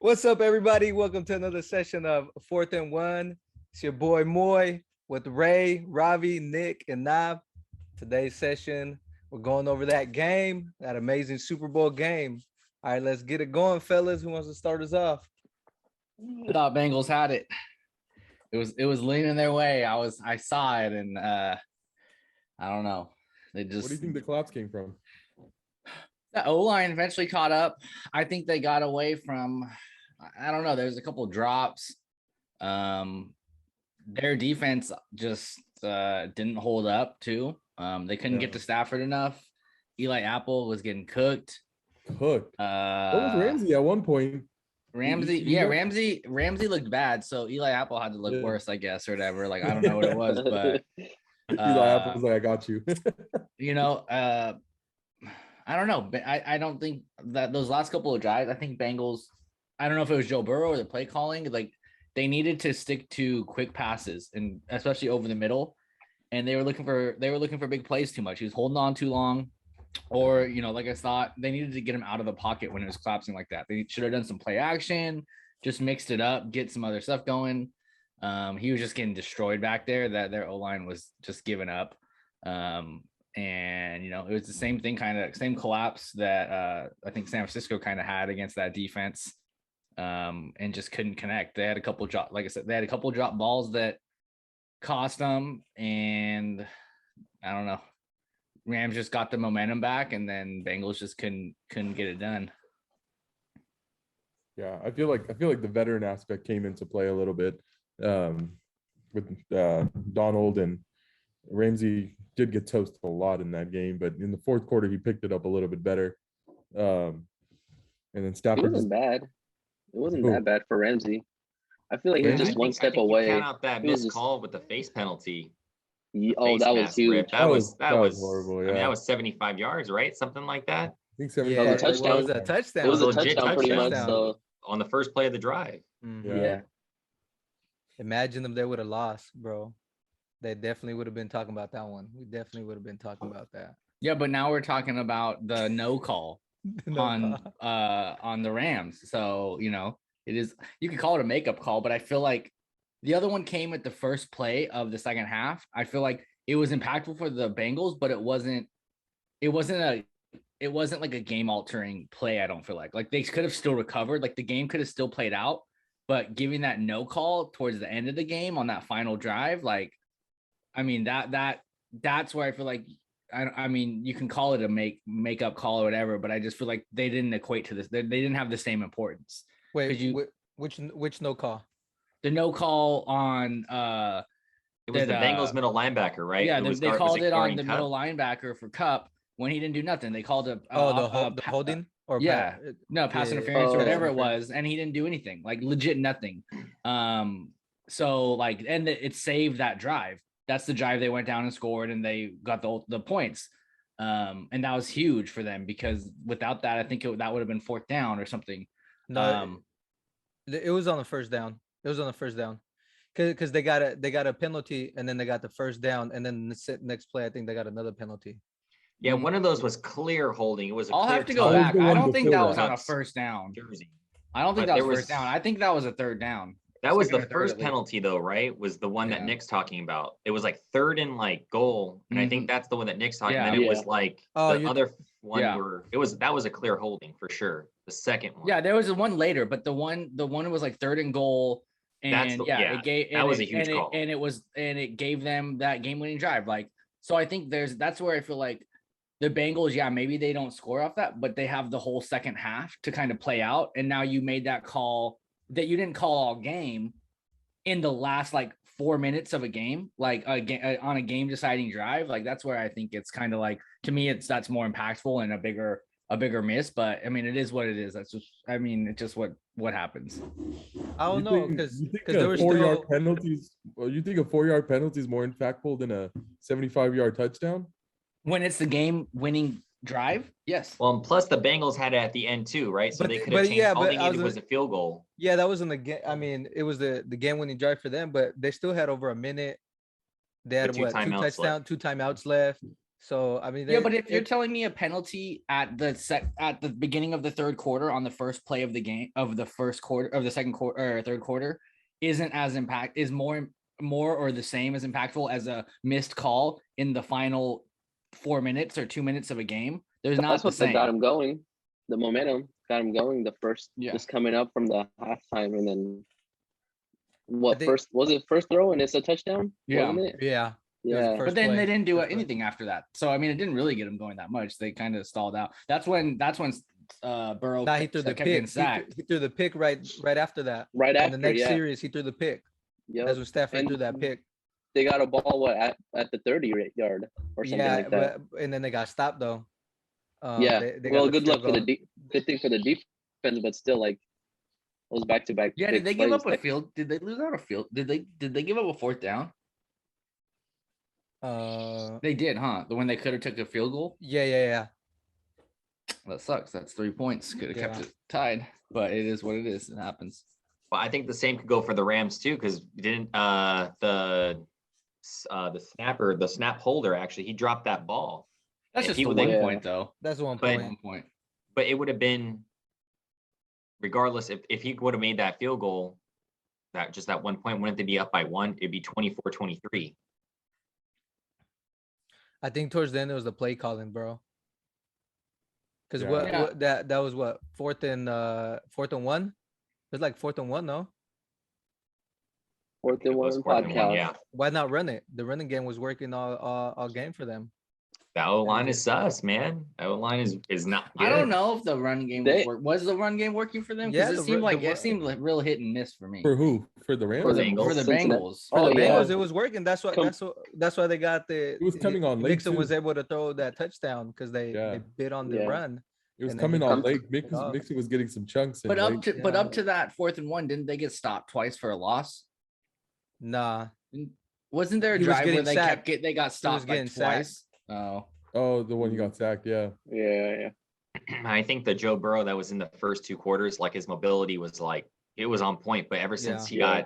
What's up, everybody? Welcome to another session of Fourth and One. It's your boy Moy with Ray, Ravi, Nick, and Nav. Today's session, we're going over that game, that amazing Super Bowl game. All right, let's get it going, fellas. Who wants to start us off? I thought Bengals had it. It was leaning their way. I saw it, and I don't know. They just. What do you think the collapse came from? The O-line eventually caught up. I think they got away from. I don't know. There's a couple of drops. Their defense just didn't hold up too. They couldn't get to Stafford enough. Eli Apple was getting cooked. What was Ramsey at one point? Ramsey looked bad, so Eli Apple had to look worse, I guess, or whatever. Like, I don't know what it was, but Eli Apple was like, "I got you." I don't know, but I don't think that those last couple of drives. I think Bengals. I don't know if it was Joe Burrow or the play calling. Like, they needed to stick to quick passes, and especially over the middle. And they were looking for big plays too much. He was holding on too long. Or, like I thought, they needed to get him out of the pocket when it was collapsing like that. They should have done some play action, just mixed it up, get some other stuff going. He was just getting destroyed back there. That their O-line was just giving up. And, it was the same thing, same collapse that I think San Francisco kind of had against that defense, and just couldn't connect. They had a couple drop, like I said, they had a couple drop balls that cost them, and I don't know. Rams just got the momentum back, and then Bengals just couldn't get it done. Yeah, I feel like the veteran aspect came into play a little bit with Donald, and Ramsey did get toasted a lot in that game, but in the fourth quarter he picked it up a little bit better. And then Stafford. It wasn't bad. It wasn't that bad for Ramsey. I feel like he was just one step away. Count out that missed call with the face penalty. That was huge. That was horrible. Yeah. I mean, that was 75 yards, right? Something like that. I think 75. Yeah, touchdown. It was a touchdown. It was a legit touchdown pretty much. So on the first play of the drive. Mm-hmm. Yeah. Imagine if they would have lost, bro. They definitely would have been talking about that one. We definitely would have been talking about that. Yeah, but now we're talking about the no call on the Rams. So, it is, you could call it a makeup call, but I feel like the other one came at the first play of the second half. I feel like it was impactful for the Bengals, but it wasn't like a game altering play. I don't feel like they could have still recovered. Like, the game could have still played out, but giving that no call towards the end of the game on that final drive, like, I mean, that's where I feel like, I mean, you can call it a makeup call or whatever, but I just feel like they didn't equate to this. They didn't have the same importance. Wait, which no call? The no call on it was the Bengals middle linebacker, right? Yeah, they called it on the middle linebacker for Cup when he didn't do nothing. They called it the holding or pass interference or whatever it was, and he didn't do anything, like legit nothing. So like, and it saved that drive. That's the drive they went down and scored, and they got the points. And that was huge for them, because without that, I think that would have been fourth down or something. No, it was on the first down. It was on the first down, because they got a penalty, and then they got the first down, and then the next play, I think they got another penalty. Yeah, one of those was clear holding. It was. I'll have to go back. I don't think that was on a first down. Jersey. I don't think that was first down. I think that was a third down. That was the first penalty, though, right? Was the one that Nick's talking about. It was like third and like goal, and I think that's the one that Nick's talking. And then it was like the other one that was a clear holding for sure. The second one. Yeah, there was one later, but the one was like third and goal, and it was a huge call, and it gave them that game-winning drive. Like, so I think that's where I feel like the Bengals, maybe they don't score off that, but they have the whole second half to kind of play out, and now you made that call that you didn't call all game in the last like 4 minutes of a game, like on a game deciding drive. Like, that's where I think it's kind of like, to me, that's more impactful and a bigger miss. But I mean, it is what it is. That's just, I mean, it's just what happens. I don't know, because there were 4-yard penalties. Well, you think a 4-yard penalty is more impactful than a 75-yard touchdown when it's the game winning drive? Yes. Well, and plus the Bengals had it at the end too, right? So they could have changed. All they needed was a field goal. Yeah, that wasn't the game. I mean, it was the game-winning drive for them, but they still had over a minute. They had two timeouts left. So I mean, yeah, but if you're telling me a penalty at the beginning of the third quarter on the first play of the game of the first quarter of the second quarter or third quarter isn't as is more or the same as impactful as a missed call in the final 4 minutes or 2 minutes of a game, there's not That's the what same. got him going. The momentum got him going. The first, just coming up from the halftime, and then first was it first throw and it's a touchdown? Yeah, wasn't it? Yeah. Yeah, but then they didn't do anything after that. So I mean, it didn't really get him going that much. They kind of stalled out. That's when Burrow he threw the pick. He threw the pick right after that. Right after the next series, he threw the pick. Yeah, that's when Stafford threw that pick. They got a ball at the 30-yard or something like that. And then they got stopped though. They good luck good thing for the defense, but still, like, those back-to-back. Yeah, did they give up a field? Did they lose out a field? Did they give up a fourth down? They did, huh? The one they could have took a field goal. Yeah. That sucks. That's 3 points. Could have kept it tied, but it is what it is. It happens. Well, I think the same could go for the Rams too, because didn't the snap holder actually, he dropped that ball. That's just the 1 point though. That's 1 point. But it would have been, regardless, if he would have made that field goal, that 1 point, wouldn't they be up by 1? It'd be 24-23. I think towards the end it was the play calling, bro. Because that was what, fourth and 1? It was like 4th and 1, no? 4th and 1 podcast. Yeah. Why not run it? The running game was working all game for them. That O-line is sus, man. That O-line is not good. I don't know if the run game was the run game working for them, because it seemed like real hit and miss for me. For who? For the Rams? For the Bengals. For the Bengals, it was working. That's why they got it was coming on late. Mixon was able to throw that touchdown because they bid on the run. It was coming on late. Mixon was getting some chunks. But up to that 4th and 1, didn't they get stopped twice for a loss? Nah. Wasn't there a drive where they got stopped like twice? Oh, the one you got sacked, yeah. I think the Joe Burrow that was in the first 2 quarters, like, his mobility was like, it was on point, but ever since I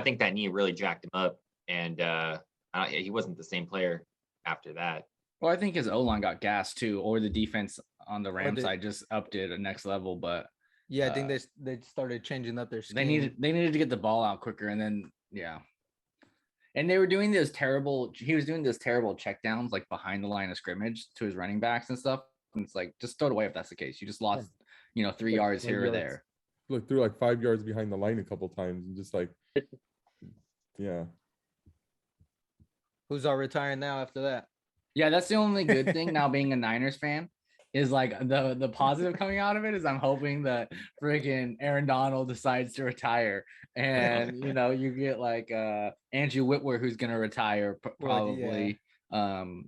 think that knee really jacked him up, and he wasn't the same player after that. Well, I think his O-line got gassed too, or the defense on the Rams side just upped it a next level. But I think they started changing up their scheme. They needed to get the ball out quicker, and then and they were doing he was doing those terrible checkdowns like behind the line of scrimmage to his running backs and stuff. And it's like, just throw it away if that's the case. You just lost 3 yards here or there. Look, threw like 5 yards behind the line a couple times, and just like Who's all retiring now after that? Yeah, that's the only good thing now being a Niners fan is like the positive coming out of it is I'm hoping that freaking Aaron Donald decides to retire, and you get like Andrew Whitworth, who's gonna retire probably, and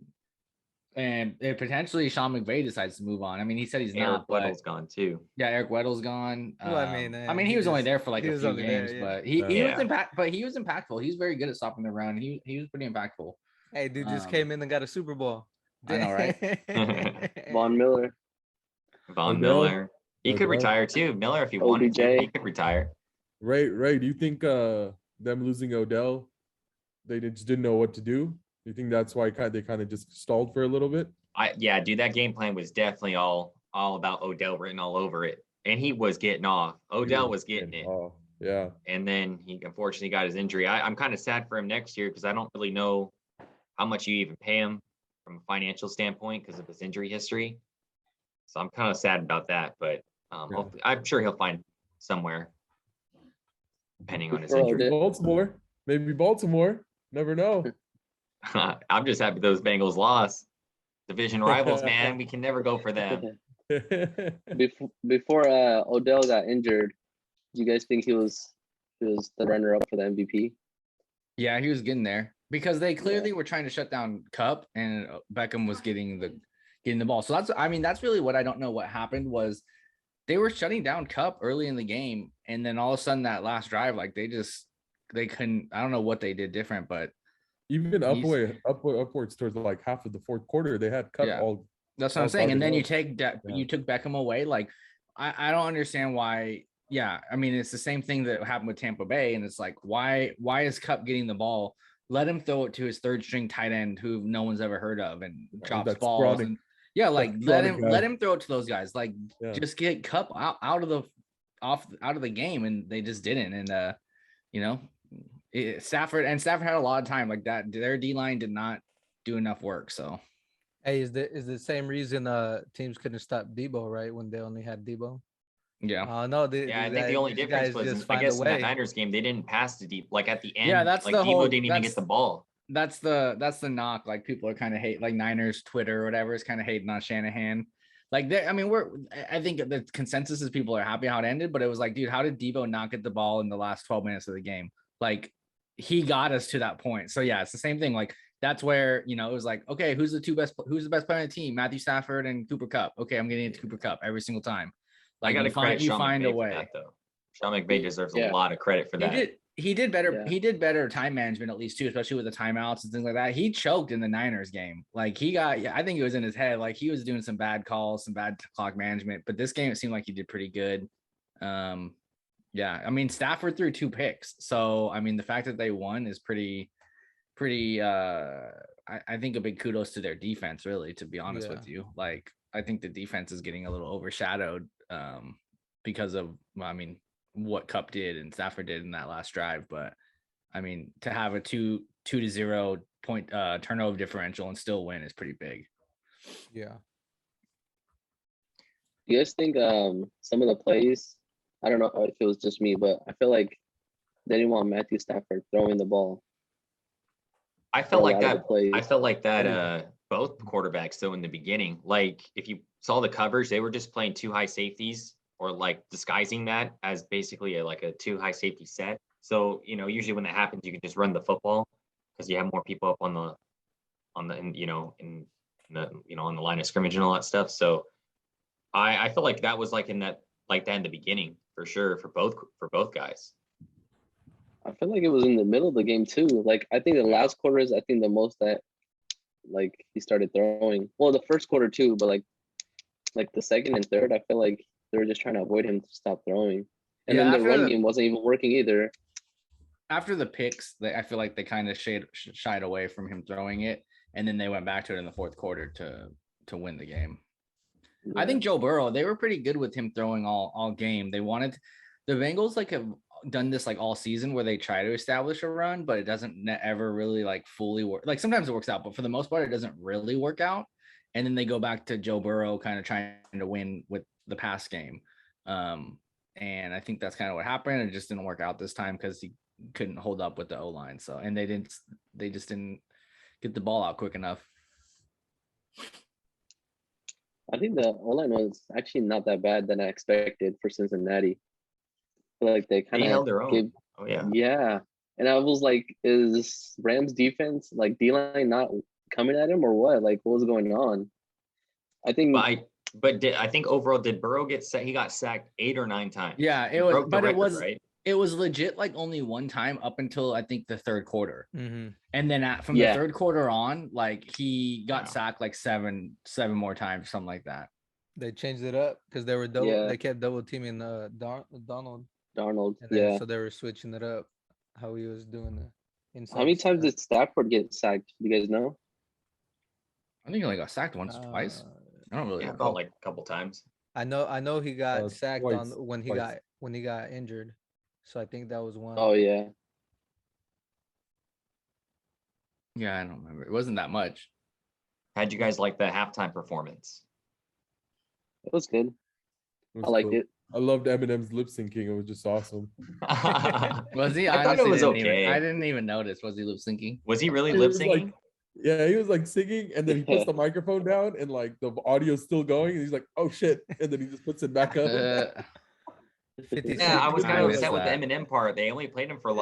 potentially Sean McVay decides to move on. I mean, he said he's not. Eric Weddle's gone too. Yeah, Eric Weddle's gone. Well, I mean, he was only there for like a few games, but he was impactful. He's very good at stopping the run. He was pretty impactful. Hey, dude just came in and got a Super Bowl. I know, right? Von Miller. He could retire too. Miller, if he wanted to, he could retire. Ray, do you think them losing Odell, they just didn't know what to do? Do you think that's why they kind of just stalled for a little bit? Dude, that game plan was definitely all about Odell written all over it. And he was getting off. Odell was getting it. Yeah. And then he unfortunately got his injury. I'm kind of sad for him next year because I don't really know how much you even pay him from a financial standpoint because of his injury history. So I'm kind of sad about that, but hopefully, I'm sure he'll find somewhere depending on his injury. Maybe Baltimore. Never know. I'm just happy those Bengals lost. Division rivals, man. We can never go for them. Before Odell got injured, do you guys think he was the runner-up for the MVP? Yeah, he was getting there because they clearly were trying to shut down Kupp, and Beckham was getting the ball. So that's really what I don't know what happened was they were shutting down Kupp early in the game, and then all of a sudden that last drive, like they couldn't. I don't know what they did different, but even upwards towards like half of the fourth quarter, they had Kupp all. That's what I'm saying. And then you took Beckham away. Like I don't understand why. Yeah, I mean it's the same thing that happened with Tampa Bay, and it's like why is Kupp getting the ball let him throw it to his third string tight end who no one's ever heard of and drops That's balls. chronic. And yeah, like let him throw it to those guys. Like just get Cup out of the game, and they just didn't. And Stafford had a lot of time like that. Their D line did not do enough work. So hey, is the same reason teams couldn't stop Debo, right? When they only had Debo. Yeah. No. I think the only difference was, I guess, in that Niners game, they didn't pass to deep. Like at the end, that's like the Debo didn't even get the ball. That's the knock. Like people are kind of hate, like Niners Twitter or whatever is kind of hating on Shanahan. Like I think the consensus is people are happy how it ended, but it was like, dude, how did Debo not get the ball in the last 12 minutes of the game? Like he got us to that point. So yeah, it's the same thing. Like that's where, it was like, okay, who's the best player on the team? Matthew Stafford and Cooper Kupp. Okay, I'm getting into Cooper Kupp every single time. Like I got to credit Sean find McVay a way. For that, though. Sean McVay deserves a lot of credit for that. He did better. Yeah. He did better time management, at least too, especially with the timeouts and things like that. He choked in the Niners game. Like I think it was in his head. Like he was doing some bad calls, some bad clock management. But this game, it seemed like he did pretty good. Stafford threw 2 picks. So the fact that they won is pretty. I think a big kudos to their defense, really. To be honest with you, like I think the defense is getting a little overshadowed because of what Kupp did and Stafford did in that last drive. But to have a 2-0 point turnover differential and still win is pretty big. Yeah. You guys think some of the plays, I don't know if it was just me, but I feel like they didn't want Matthew Stafford throwing the ball. I felt like that both quarterbacks though in the beginning. Like if you saw the coverage, they were just playing 2 high safeties or like disguising that as basically a 2 high safety set. So, usually when that happens, you can just run the football because you have more people up on the on the line of scrimmage and all that stuff. So I feel like that was like in that in the beginning for sure for both guys. I feel like it was in the middle of the game too. Like I think the last quarter is the most that he started throwing. Well, the first quarter too, but like the second and third, I feel like they were just trying to avoid him to stop throwing. And then the run game wasn't even working either. After the picks, I feel like they kind of shied away from him throwing it, and then they went back to it in the fourth quarter to win the game. Yeah. I think Joe Burrow, they were pretty good with him throwing all game. They wanted the Bengals have done this all season where they try to establish a run, but it doesn't ever really fully work. Like sometimes it works out, but for the most part, it doesn't really work out. And then they go back to Joe Burrow kind of trying to win with the pass game. And I think that's kind of what happened. It just didn't work out this time because he couldn't hold up with the O-line. So, and they just didn't get the ball out quick enough. I think the O-line was actually not that bad than I expected for Cincinnati. Like they kind of held their own. Yeah. And I was like, is Rams defense D-line not coming at him or what? Like what was going on? I think I think overall, did Burrow get sacked? He got sacked 8 or 9 times. Yeah, it was, but it was legit only one time up until I think the third quarter. Mm-hmm. And then from the third quarter on, he got sacked 7 more times, something like that. They changed it up because they were they kept double teaming Donald. And then, so they were switching it up how he was doing it. How many times did Stafford get sacked? Do you guys know? I think he only got sacked once or twice. I don't really recall. A couple times. I know he got sacked twice, when he got injured. So I think that was one. Oh yeah. Yeah, I don't remember. It wasn't that much. How'd you guys like the halftime performance? It was good. I liked it. I loved Eminem's lip syncing. It was just awesome. Was he? I thought it was okay. I didn't even notice. Was he lip syncing? Was he really lip syncing? Yeah, he was singing, and then he puts the microphone down, and the audio's still going, and he's like, "Oh shit!" And then he just puts it back up. 50 yeah, I was kind of upset with the Eminem part. They only played him for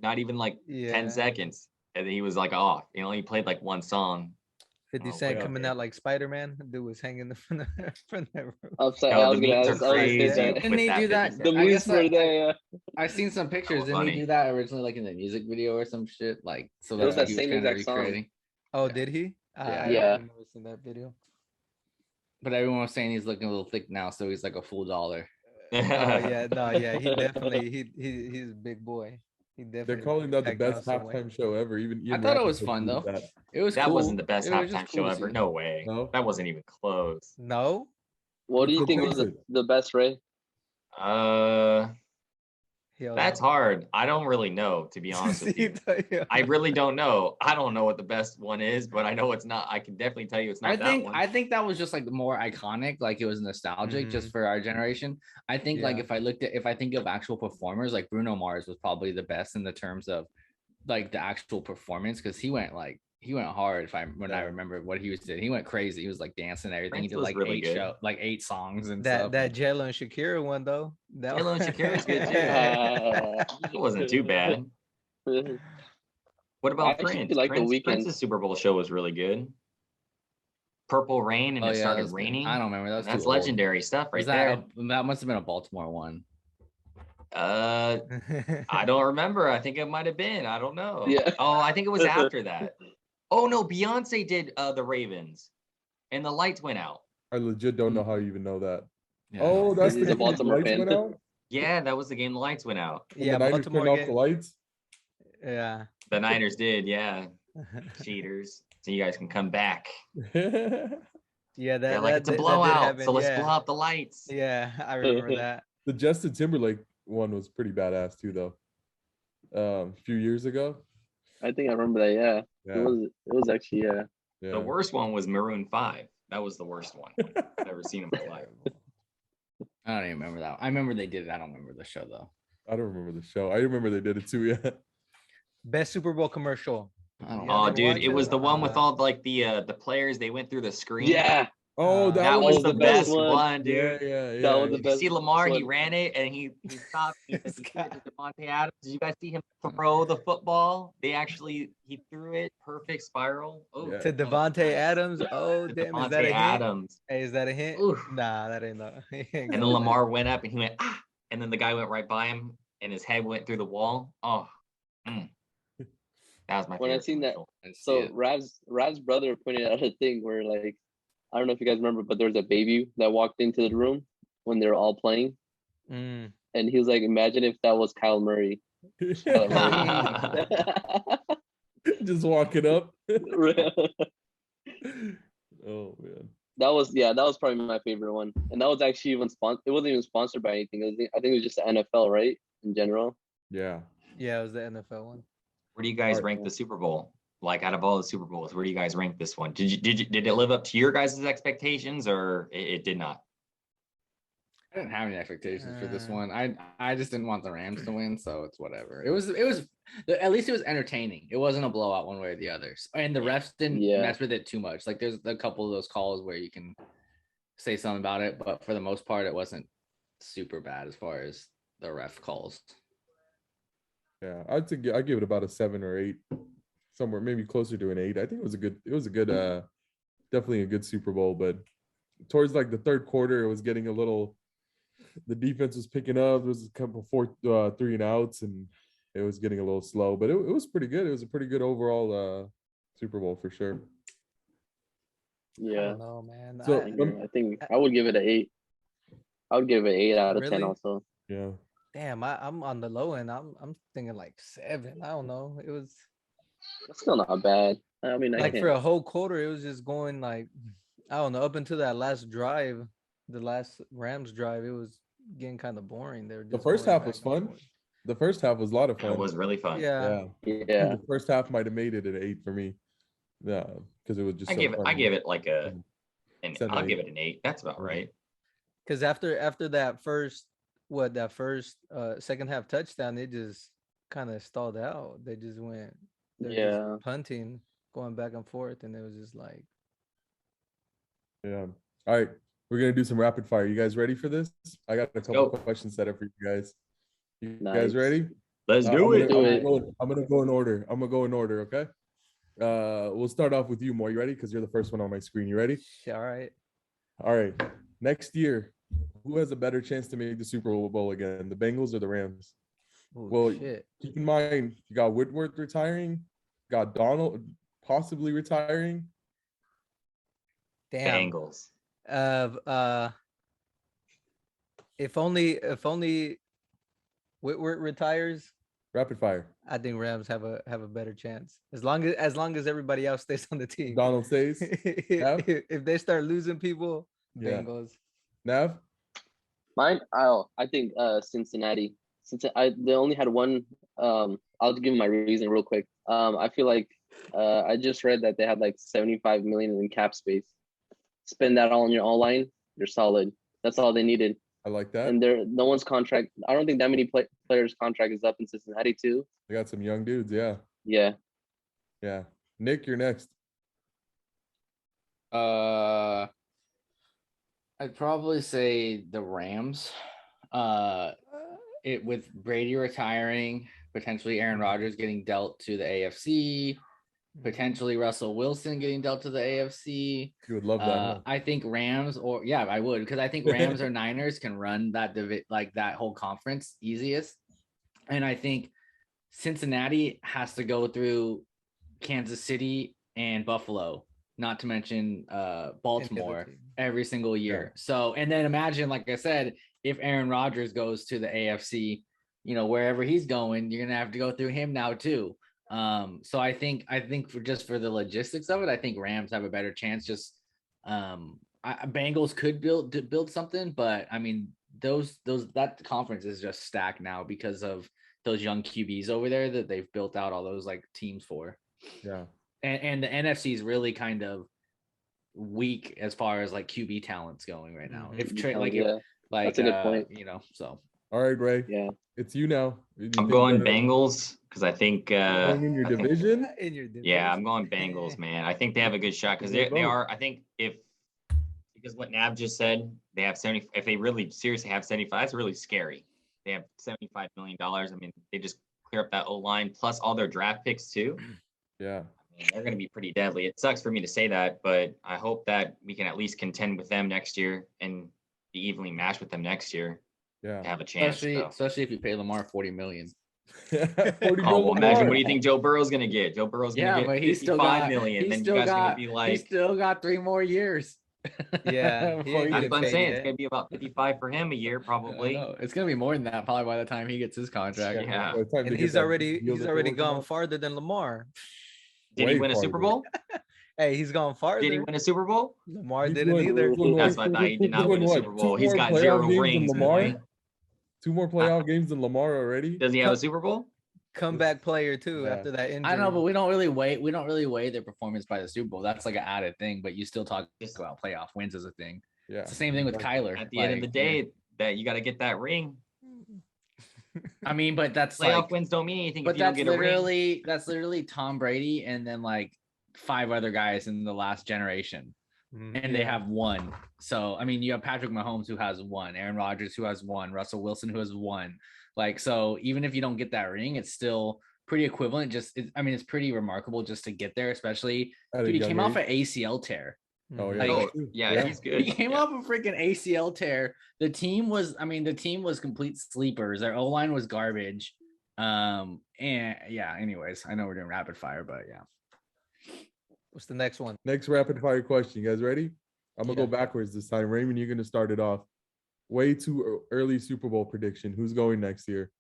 not even 10 seconds, and then he was off. He played one song. 50 Cent coming out like Spider-Man. Dude was hanging from the room. Upside, I was gonna Didn't he do that? The memes were there. I've seen some pictures. Didn't he do that originally, in the music video or some shit? So it was that same exact song. Oh, did he? Yeah. I've never seen that video. But everyone was saying he's looking a little thick now, so he's like a full dollar. Oh yeah, no, yeah, he definitely he's a big boy. He They're definitely calling that the backed down best some weight. halftime show ever. Even I Ian thought it Rappaport was fun believes though. that. It was That cool. wasn't the best It was just halftime cool show to ever. see. No way. No? That wasn't even close. No. What do you So think what was is it? the best, Ray? That's hard. I don't really know, to be honest with you. I really don't know. I don't know what the best one is, but I know it's not. I can definitely tell you it's not that one. I think that was just like more iconic, like it was nostalgic just for our generation. I think like if I think of actual performers, like Bruno Mars was probably the best in the terms of like the actual performance, because he went hard. I remember what he was did, he went crazy. He was like dancing and everything. Prince he did was like really good. 8 songs and that stuff. that J-Lo and Shakira one though. J-Lo and Shakira's good too. It wasn't too bad. What about Prince? Like the Weeknd. Prince's Super Bowl show was really good. Purple Rain and it started raining. I don't remember. That's legendary stuff right there. That must have been a Baltimore one. I don't remember. I think it might have been. I don't know. Yeah. Oh, I think it was after that. Oh no, Beyonce did the Ravens, and the lights went out. I legit don't know how you even know that. Yeah. Oh, that's He's the a Baltimore lights fan. went out? Yeah, that was the game. The lights went out. And Yeah, the Niners Baltimore turned off game. the lights. Yeah. The Niners did. Yeah, cheaters. So you guys can come back. Yeah, They're like, it's a blowout, so let's blow out the lights. Yeah, I remember that. The Justin Timberlake one was pretty badass too, though. A few years ago. I think I remember that. Yeah. It was actually yeah. The worst one was Maroon 5. That was the worst one. I've never seen them live. I don't even remember that. I remember they did it. I don't remember the show though. I don't remember the show. I remember they did it too. Yeah. Best Super Bowl commercial. Oh, dude, it was the one with all like the players. They went through the screen. Yeah. Oh, that was the best one, dude. Yeah. That was the Did best. you see Lamar? one. He ran it and he stopped. He threw it to Devontae Adams. Did you guys see him throw the football? He threw it perfect spiral. Oh, Yeah. To Devontae Adams. Oh, damn. Is that a hint? Adams. Hey, is that a hint? Oof. Nah, that ain't no. And then Lamar went up and he went, ah, and then the guy went right by him and his head went through the wall. Oh, that was my favorite. When I seen that, so Rav's brother pointed out a thing where like, I don't know if you guys remember, but there was a baby that walked into the room when they were all playing. And he was like, imagine if that was Kyle Murray. Just walking up. Oh man. That was probably my favorite one. And that was actually even it wasn't even sponsored by anything. I think it was just the NFL, right? In general. Yeah. Yeah, it was the NFL one. Where do you guys rank the Super Bowl? Like out of all the Super Bowls, where do you guys rank this one? Did it live up to your guys' expectations, or it did not? I didn't have any expectations for this one. I just didn't want the Rams to win, so it's whatever. It was at least it was entertaining. It wasn't a blowout one way or the other, and the refs didn't mess with it too much. Like there's a couple of those calls where you can say something about it, but for the most part, it wasn't super bad as far as the ref calls. Yeah, I give it about a 7 or 8, somewhere maybe closer to an 8. I think it was a good, definitely a good Super Bowl. But towards like the third quarter, it was getting a little. The defense was picking up. There was a couple 3 and outs, and it was getting a little slow. But it was pretty good. It was a pretty good overall Super Bowl for sure. Yeah. I don't know, man. So I think I would give it an 8. I would give it 8 out of 10 Really? also. Yeah. Damn, I'm on the low end. I'm thinking like 7. I don't know. It was It's still not bad. I mean, like for a whole quarter, it was just going like, I don't know, up until that last drive, the last Rams drive, it was getting kind of boring. They were just The first going half back was and fun. forth. The first half was a lot of fun. It was really fun. Yeah. Yeah. The first half might have made it an 8 for me. Yeah, because it was just. I give it like I'll give it an 8. That's about Mhm. right. Because after that first second half touchdown, they just kind of stalled out. They just went just punting, going back and forth, and it was just like. Yeah. All right. We're gonna do some rapid fire. You guys ready for this? I got a couple of questions set up for you guys. You guys ready? Let's do it. I'm gonna go in order. Okay. We'll start off with you, Mo. You ready? Because you're the first one on my screen. You ready? All right. All right. Next year, who has a better chance to make the Super Bowl again, the Bengals or the Rams? Shit. Keep in mind, you got Whitworth retiring, got Donald possibly retiring. Damn. Bengals. If only Whitworth retires, Rapid fire. I think Rams have a better chance as long as everybody else stays on the team. Donald stays. If they start losing people, Yeah. Bengals. Nav? Mine? I think Cincinnati. Since they only had one. I'll give my reason real quick. I feel like I just read that they had like 75 million in cap space. Spend that all on your online, you're solid. That's all they needed. I like that. And no one's contract. I don't think that many players' contract is up in Cincinnati too. They got some young dudes. Yeah. Yeah. Yeah. Nick, you're next. I'd probably say the Rams. With Brady retiring, potentially Aaron Rodgers getting dealt to the AFC, potentially Russell Wilson getting dealt to the AFC. You would love that. Huh? I think Rams I would, because I think Rams or Niners can run that that whole conference easiest. And I think Cincinnati has to go through Kansas City and Buffalo, not to mention Baltimore every single year. Yeah. So, and then imagine, like I said, if Aaron Rodgers goes to the AFC, wherever he's going, you're gonna have to go through him now too. So I think for the logistics of it, I think Rams have a better chance. Just Bengals could build something, but I mean that conference is just stacked now because of those young QBs over there that they've built out all those like teams for. Yeah, and the NFC is really kind of weak as far as like QB talent's going right now. If that's a good point. So. All right, Ray. Yeah, it's you now. I'm going Bengals because I think in your division. Yeah, I'm going Bengals, man. I think they have a good shot because they are. I think because what Nav just said, they have 70. If they really seriously have 75, that's really scary. They have $75 million. I mean, they just clear up that O-line plus all their draft picks too. Yeah. I mean, they're going to be pretty deadly. It sucks for me to say that, but I hope that we can at least contend with them next year and be evenly matched with them next year. Yeah. To have a chance. Especially if you pay Lamar $40 million. Imagine what do you think Joe Burrow's going to get? Joe Burrow's going to get but he's still got $55 million. Then you guys are going to be like, he's still got 3 more years. Yeah, that's what I'm saying. It's going to be about 55 for him a year, probably. It's going to be more than that, probably by the time he gets his contract. Yeah, and he's already gone farther than Lamar. Did he win a Super Bowl? Hey, he's gone farther. Did he win a Super Bowl? Lamar didn't either. That's what I thought. He did not win a Super Bowl. He's got 0 rings. 2 more playoff games than Lamar already. Does he have a Super Bowl? Comeback player too after that injury. I know, but we don't really weigh their performance by the Super Bowl. That's like an added thing, but you still talk about playoff wins as a thing. Yeah, it's the same thing with Kyler. At the end of the day, that you got to get that ring. I mean, but that's playoff wins don't mean anything. But that's literally Tom Brady and then like 5 other guys in the last generation. And they have 1. So, I mean, you have Patrick Mahomes who has 1, Aaron Rodgers who has 1, Russell Wilson who has 1. Like, so even if you don't get that ring, it's still pretty equivalent. It's pretty remarkable just to get there, especially he came off an ACL tear. Oh, yeah. He's good. He came off a freaking ACL tear. The team was complete sleepers. Their O-line was garbage. And yeah, anyways, I know we're doing rapid fire, but yeah. What's the next one? Next rapid fire question. You guys ready? I'm going to go backwards this time. Raymond, you're going to start it off. Way too early Super Bowl prediction. Who's going next year?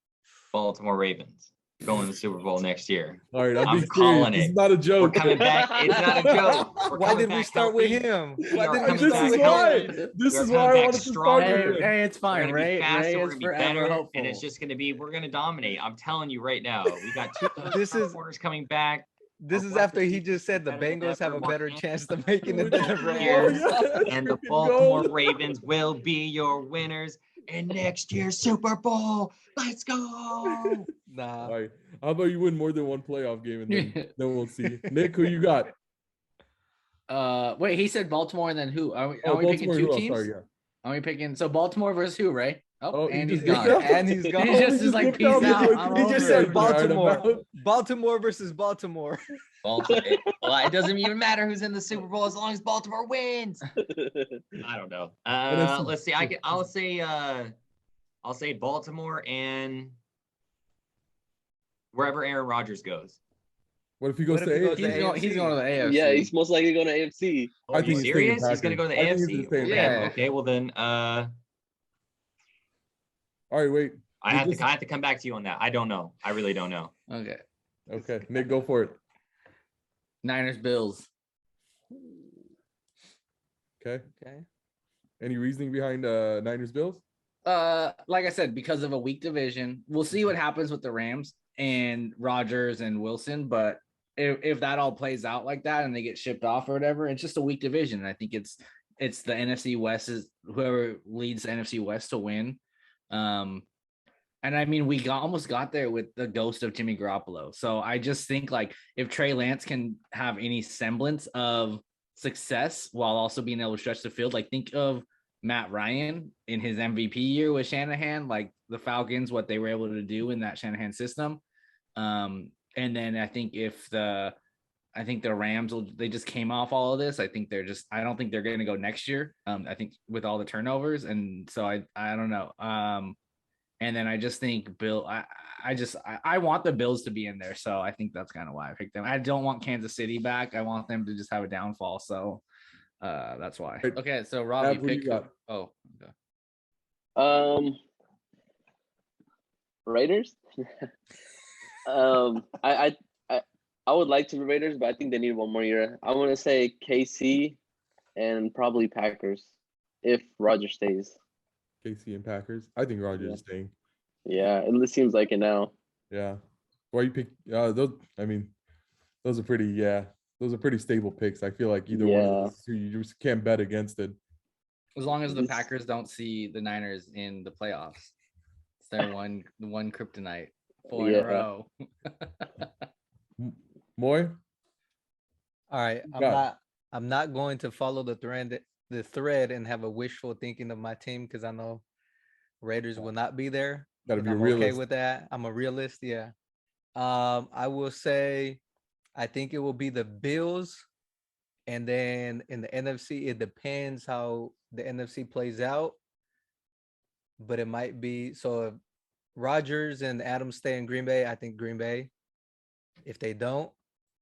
Baltimore Ravens. Going to the Super Bowl next year. All right, I'm calling it. It's not a joke. We're coming back. It's not a joke. Why did we start with him? This is why I wanted to start with him. Hey, it's fine, right? Ray is forever, and it's just going to be. We're going to dominate. I'm telling you right now. We got 2 quarters coming back. This is after he just said the Bengals have a better chance of making it than the Rams. And the Baltimore Ravens will be your winners in next year's Super Bowl. Let's go. Nah. All right. How about you win more than 1 playoff game and then we'll see. Nick, who you got? Wait, he said Baltimore and then who? Are we picking 2 teams? Sorry, yeah. Are we picking Baltimore versus who, right? And he's gone. And he's gone. He just is like, peace out. He just said Baltimore. Baltimore versus Baltimore. Well, it doesn't even matter who's in the Super Bowl as long as Baltimore wins. I don't know. Let's see. I'll say Baltimore and wherever Aaron Rodgers goes. What if he goes to AFC? He's going to the AFC. Yeah, he's most likely going to AFC. Are you serious? He's going to go to the AFC? Yeah. Okay, well then. All right, wait. I have to come back to you on that. I don't know. I really don't know. Okay. Nick, go for it. Niners, Bills. Okay. Any reasoning behind Niners Bills? Like I said, because of a weak division, we'll see what happens with the Rams and Rodgers and Wilson. But if that all plays out like that and they get shipped off or whatever, it's just a weak division. And I think it's the NFC West is whoever leads the NFC West to win. And I mean, we almost got there with the ghost of Jimmy Garoppolo. So I just think like if Trey Lance can have any semblance of success while also being able to stretch the field, like think of Matt Ryan in his MVP year with Shanahan, like the Falcons, what they were able to do in that Shanahan system. And then I think the Rams they just came off all of this. I don't think they're going to go next year. I think with all the turnovers. And so I don't know. And then I just think Bill, I want the Bills to be in there. So I think that's kind of why I picked them. I don't want Kansas City back. I want them to just have a downfall. So that's why. Okay. So Robbie, pick. Oh, okay. Raiders. I would like to be Raiders, but I think they need one more year. I want to say KC and probably Packers if Rodgers stays. KC and Packers. I think Rodgers is staying. Yeah, it seems like it now. Yeah. Why you pick those? I mean, those are pretty stable picks. I feel like either one of those two, you just can't bet against it. As long as the Packers don't see the Niners in the playoffs. It's their one kryptonite. 4 in a row. Moy? All right. I'm not going to follow the thread and have a wishful thinking of my team because I know Raiders will not be there. Gotta be a realist. realist. Okay with that. I'm a realist, yeah. I will say I think it will be the Bills. And then in the NFC, it depends how the NFC plays out. But it might be so if Rodgers and Adams stay in Green Bay, I think Green Bay. If they don't,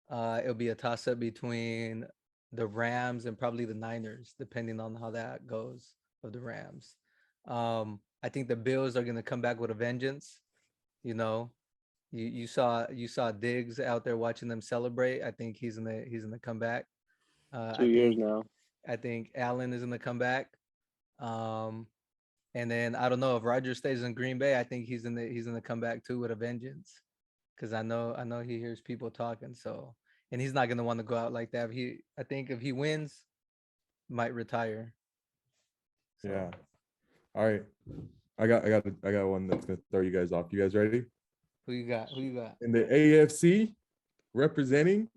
it'll be a toss-up between the Rams and probably the Niners, depending on how that goes of the Rams. I think the Bills are going to come back with a vengeance. You know, you saw Diggs out there watching them celebrate. I think he's gonna come back. 2 years now. I think Allen is gonna come back. And then I don't know if Rodgers stays in Green Bay. I think he's gonna come back too with a vengeance, because I know he hears people talking. So, and he's not gonna want to go out like that. I think if he wins, might retire. So. Yeah. All right. I got one that's gonna throw you guys off. You guys ready? Who you got? In the AFC, representing,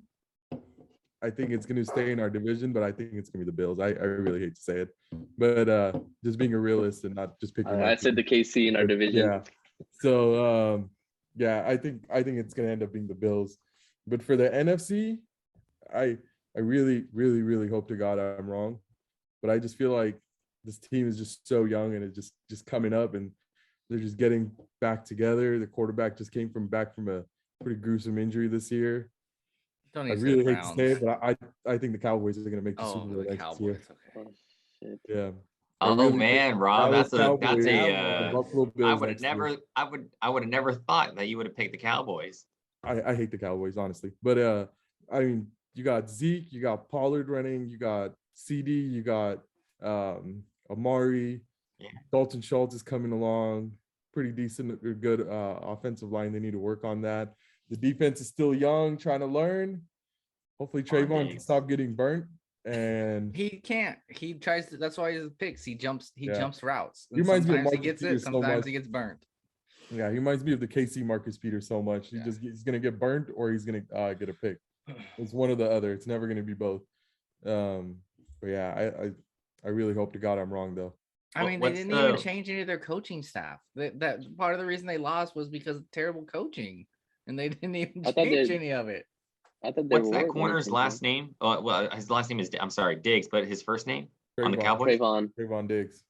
I think it's going to stay in our division, but I think it's going to be the Bills. I really hate to say it, but just being a realist and not just picking. I said the KC in our division. Yeah. So I think it's going to end up being the Bills. But for the NFC, I really, really, really hope to God I'm wrong, but I just feel like this team is just so young and it's just coming up and they're just getting back together. The quarterback just came back from a pretty gruesome injury this year. I really hate to say it, but I think the Cowboys are going to make the Super Bowl next year. Okay. Oh, shit. Yeah. Oh man, Rob, that's a Buffalo I would have never thought that you would have picked the Cowboys. I hate the Cowboys, honestly. But I mean, you got Zeke, you got Pollard running, you got CD, you got Amari. Yeah. Dalton Schultz is coming along. Pretty decent, good offensive line. They need to work on that. The defense is still young, trying to learn. Hopefully Trayvon can stop getting burnt. And he can't. He tries to. That's why he picks. He jumps routes. He reminds me of Sometimes he gets it. Sometimes he gets burnt. Yeah, he reminds me of the KC Marcus Peters so much. He's gonna get burnt or he's gonna get a pick. It's one or the other. It's never gonna be both. But yeah, I really hope to God I'm wrong though. I mean, they didn't even change any of their coaching staff. That part of the reason they lost was because of terrible coaching, and they didn't even change any of it. What's that corner's last name? Well, his last name is Diggs, but his first name on the Cowboys? Trayvon Diggs.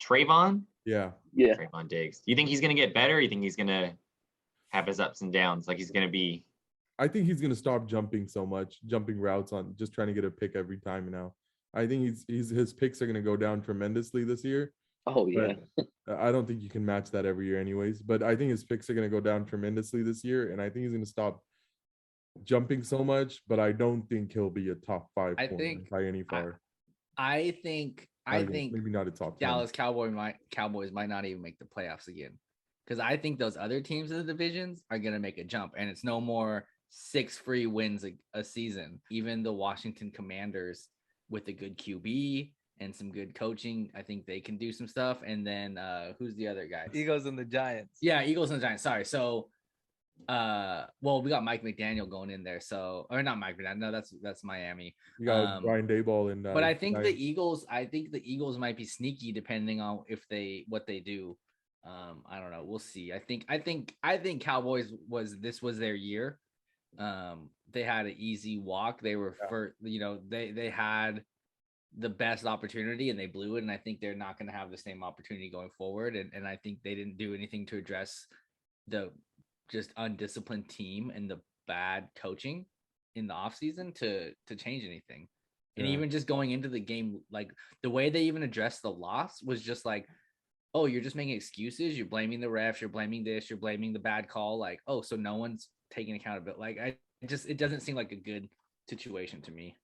Trayvon? Yeah. Trayvon Diggs. Do you think he's going to get better? Or you think he's going to have his ups and downs? Like he's going to be? I think he's going to stop jumping routes on just trying to get a pick every time now. I think his picks are going to go down tremendously this year. Oh yeah. But I don't think you can match that every year, anyways. But I think his picks are going to go down tremendously this year, and I think he's going to stop jumping so much. But I don't think he'll be a top 5 corner by any far. I think maybe not a top 10. Dallas Cowboys might not even make the playoffs again, because I think those other teams in the divisions are going to make a jump, and it's no more 6 free wins a season. Even the Washington Commanders with a good QB and some good coaching, I think they can do some stuff. And then who's the other guy? Eagles and the Giants. Yeah, Eagles and the Giants. Sorry. So well, we got Mike McDaniel going in there. So, or not Mike McDaniel. No, that's Miami. You got Brian Daboll and but I think the Eagles might be sneaky depending on what they do. I don't know. We'll see. I think Cowboys was their year. They had an easy walk. They were they had the best opportunity and they blew it. And I think they're not going to have the same opportunity going forward. And I think they didn't do anything to address the just undisciplined team and the bad coaching in the offseason to change anything. And even just going into the game, like the way they even addressed the loss was just like, oh, you're just making excuses. You're blaming the refs. You're blaming this. You're blaming the bad call. Like, oh, so no one's taking accountability. Like, it doesn't seem like a good situation to me.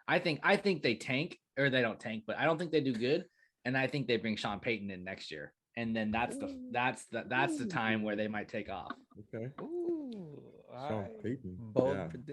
I think they tank, or they don't tank, but I don't think they do good. And I think they bring Sean Payton in next year. And then that's the time where they might take off. Okay. Ooh, Sean Payton.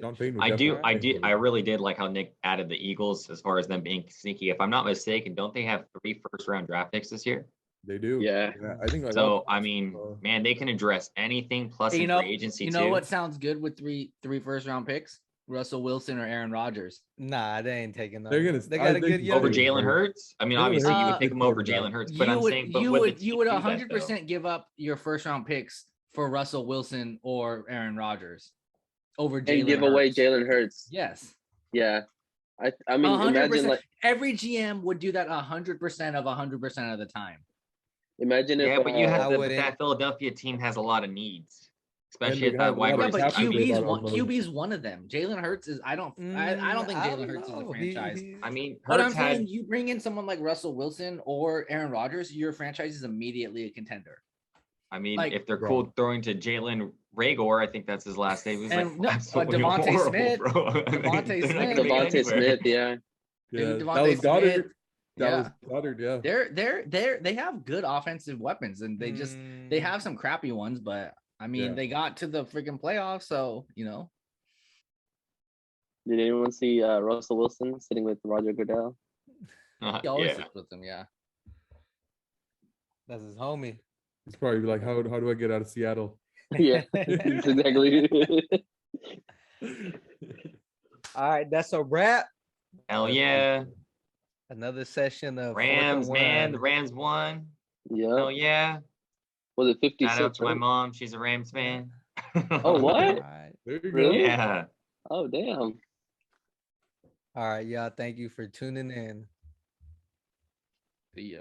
Sean Payton. I really did like how Nick added the Eagles as far as them being sneaky. If I'm not mistaken, don't they have 3 first-round draft picks this year? They do. Yeah. I think so. I mean, man, they can address anything. Plus, in free agency, you know what sounds good with three first-round picks? Russell Wilson or Aaron Rodgers. Nah, they ain't taking them. They got a good over Jalen Hurts. I mean, obviously you would pick him over Jalen Hurts, but I'm saying, you would 100% give up your first-round picks for Russell Wilson or Aaron Rodgers over Jalen. And give away Jalen Hurts. Yes. Yeah. I mean, 100%. Imagine like every GM would do that 100% of 100% of the time. Imagine if but you have that Philadelphia team has a lot of needs. Especially at that wide receiver. But QB's one of them. Jalen Hurts is. I don't think Jalen Hurts is a franchise. I mean, but I'm saying you bring in someone like Russell Wilson or Aaron Rodgers, your franchise is immediately a contender. I mean, if they're cool throwing to Jalen Rager, I think that's his last name. He's like, but Devontae Smith, Devontae Smith, yeah. That was Goddard. Goddard, yeah. They have good offensive weapons, and they have some crappy ones, but. I mean, they got to the freaking playoffs, so, Did anyone see Russell Wilson sitting with Roger Goodell? He always sits with him, yeah. That's his homie. He's probably like, how do I get out of Seattle? Yeah, exactly. All right, that's a wrap. Hell yeah. Another session of Rams, man. The Rams won. Yeah. Hell yeah. Was it 56? Shout out to my mom. She's a Rams fan. Oh, what? Right. Really? Yeah. Oh, damn. All right, y'all. Thank you for tuning in. See ya.